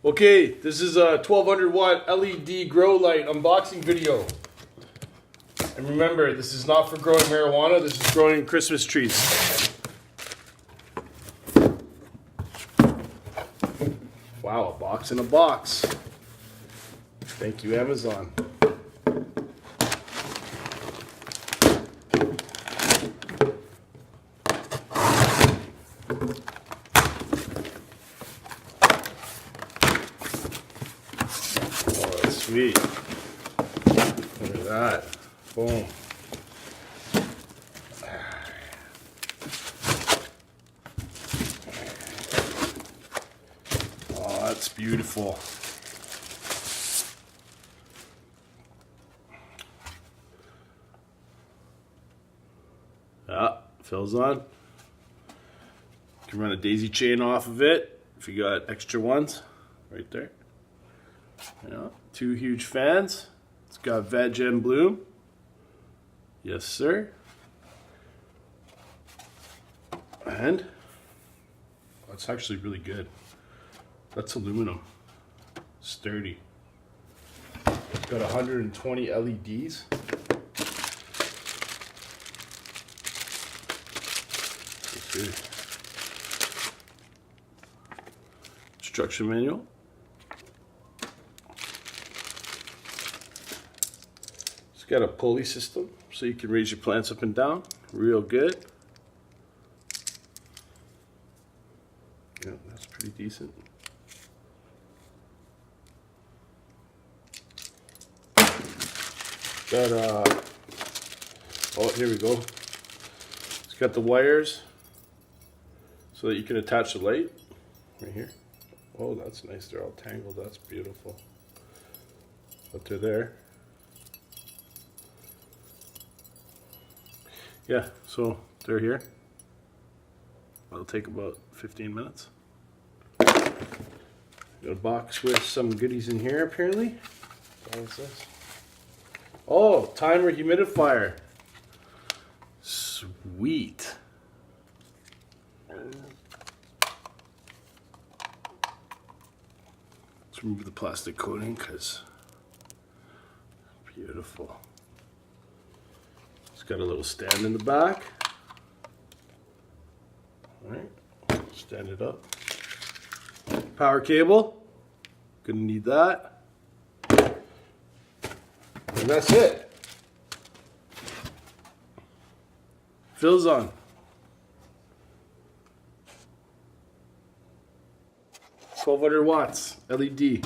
Okay, this is a 1200 watt LED grow light unboxing video. And remember, this is not for growing marijuana, this is growing Christmas trees. Wow, a box in a box. Thank you, Amazon. Sweet. Look at that. Boom. Oh, that's beautiful. Yeah, Phlizon. You can run a daisy chain off of it if you got extra ones right there. Yeah, 2 huge fans. It's got veg and bloom. Yes, sir. And it's actually really good. That's aluminum. Sturdy. It's got 120 LEDs. Let's see. Instruction manual. Got a pulley system so you can raise your plants up and down real good. Yeah, that's pretty decent. Got oh, here we go. It's got the wires so that you can attach the light right here. Oh, that's nice. They're all tangled. That's beautiful. But they're there. Yeah, so they're here. It'll take about 15 minutes. Got a box with some goodies in here apparently. What's this? Oh, timer humidifier. Sweet. Let's remove the plastic coating because beautiful. It's got a little stand in the back. Alright, stand it up. Power cable. Gonna need that. And that's it. Phlizon. 1200 watts LED.